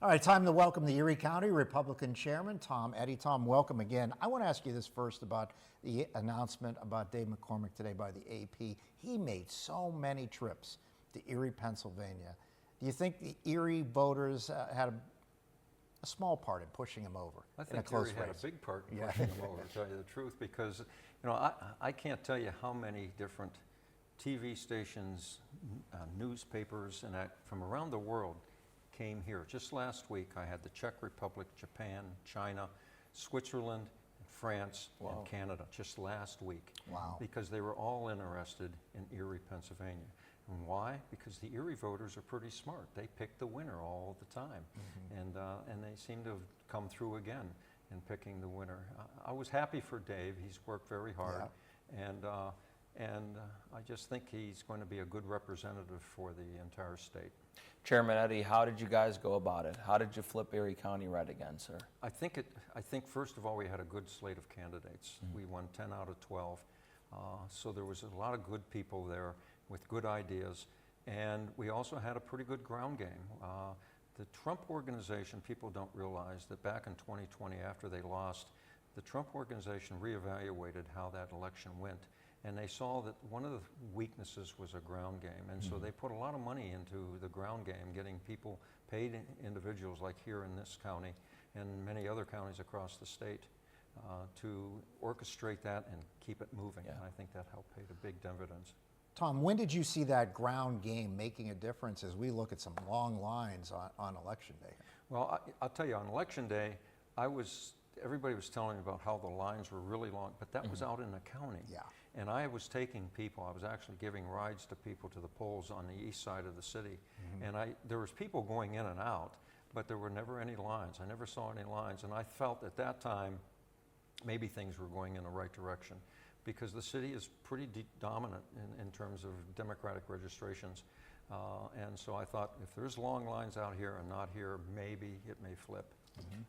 All right, time to welcome the Erie County Republican Chairman, Tom Eddy. Tom, welcome again. I want to ask you this first about the announcement about Dave McCormick today by the AP. He made so many trips to Erie, Pennsylvania. Do you think the Erie voters had a small part in pushing him over? I think Erie had a big part in pushing him over, to tell you the truth, because I can't tell you how many different TV stations, newspapers, and from around the world came here. Just last week, I had the Czech Republic, Japan, China, Switzerland, France, and Canada, just last week. Wow. Because they were all interested in Erie, Pennsylvania. And why? Because the Erie voters are pretty smart. They pick the winner all the time. And they seem to have come through again in picking the winner. I was happy for Dave. He's worked very hard. And I just think he's going to be a good representative for the entire state. Chairman Eddy, how did you guys go about it? How did you flip Erie County red again, sir? I think first of all, we had a good slate of candidates. We won 10 out of 12. So there was a lot of good people there with good ideas. And we also had a pretty good ground game. The Trump organization, people don't realize that back in 2020, after they lost, the Trump organization reevaluated how that election went. And they saw that one of the weaknesses was a ground game. And so they put a lot of money into the ground game, getting people, paid individuals like here in this county and many other counties across the state to orchestrate that and keep it moving. And I think that helped pay the big dividends. Tom, when did you see that ground game making a difference as we look at some long lines on Election Day? Well, I'll tell you, on Election Day, everybody was telling me about how the lines were really long, but that was out in the county. Yeah. And I was taking people, I was actually giving rides to people to the polls on the east side of the city. And there was people going in and out, but there were never any lines. I never saw any lines. And I felt at that time, maybe things were going in the right direction, because the city is pretty dominant in terms of Democratic registrations. And so I thought, if there's long lines out here and not here, maybe it may flip.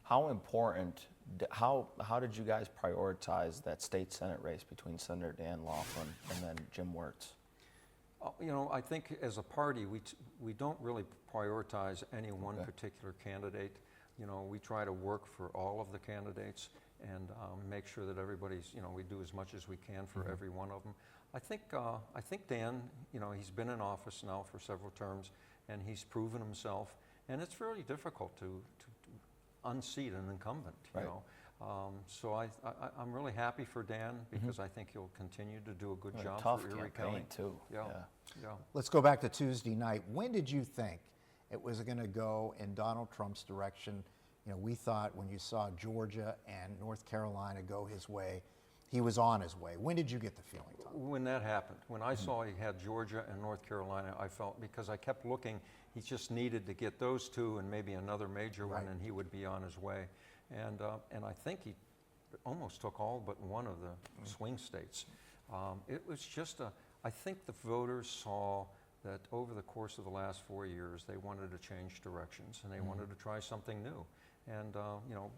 How important, how did you guys prioritize that state Senate race between Senator Dan Laughlin and then Jim Wirtz? I think as a party, we don't really prioritize any one particular candidate. We try to work for all of the candidates and make sure that everybody's, we do as much as we can for every one of them. I think Dan, he's been in office now for several terms, and he's proven himself. And it's really difficult to unseat an incumbent, you know. So I'm really happy for Dan, because I think he'll continue to do a good job for Erie County. Too. Yeah. Let's go back to Tuesday night. When did you think it was going to go in Donald Trump's direction? We thought when you saw Georgia and North Carolina go his way, he was on his way. When did you get the feeling, Tom? When that happened. When I saw he had Georgia and North Carolina, I felt, because I kept looking, he just needed to get those two and maybe another major one, and he would be on his way. And I think he almost took all but one of the swing states. It was just I think the voters saw that over the course of the last 4 years, they wanted to change directions, and they wanted to try something new. And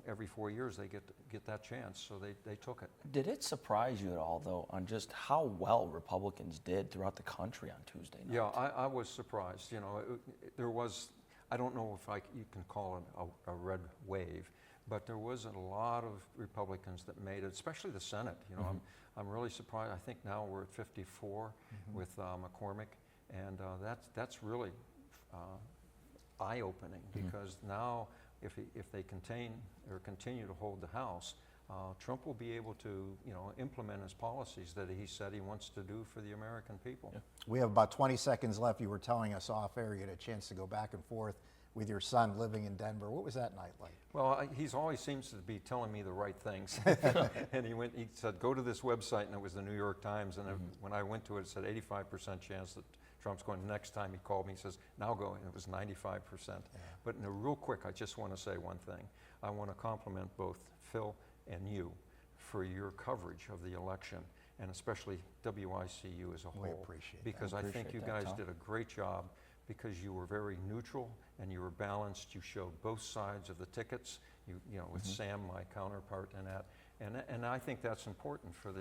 every 4 years they get that chance, so they took it. Did it surprise you at all, though, on just how well Republicans did throughout the country on Tuesday night? Yeah, I was surprised. There was, I don't know if you can call it a red wave, but there was a lot of Republicans that made it, especially the Senate. I'm really surprised. I think now we're at 54 with McCormick, and that's really eye-opening, because now, if they continue to hold the House, Trump will be able to, implement his policies that he said he wants to do for the American people. Yeah. We have about 20 seconds left. You were telling us off air you had a chance to go back and forth with your son living in Denver. What was that night like? Well, he always seems to be telling me the right things. And he said, go to this website, and it was the New York Times. And when I went to it, it said 85% chance that Trump's going. The next time he called me, he says, now go, and it was 95%. But real quick, I just want to say one thing. I want to compliment both Phil and you for your coverage of the election, and especially WICU as a whole. We appreciate that. Because I think you guys did a great job, because you were very neutral and you were balanced. You showed both sides of the tickets, with Sam, my counterpart, and that. And I think that's important for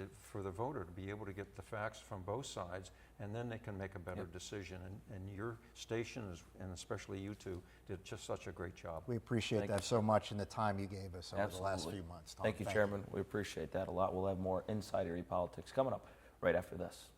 the voter to be able to get the facts from both sides, and then they can make a better decision. And your station, and especially you two, did just such a great job. We appreciate Thank that you, so much and the time you gave us over the last Absolutely. few months, Tom. Thank you, Chairman. We appreciate that a lot. We'll have more Inside Erie Politics coming up right after this.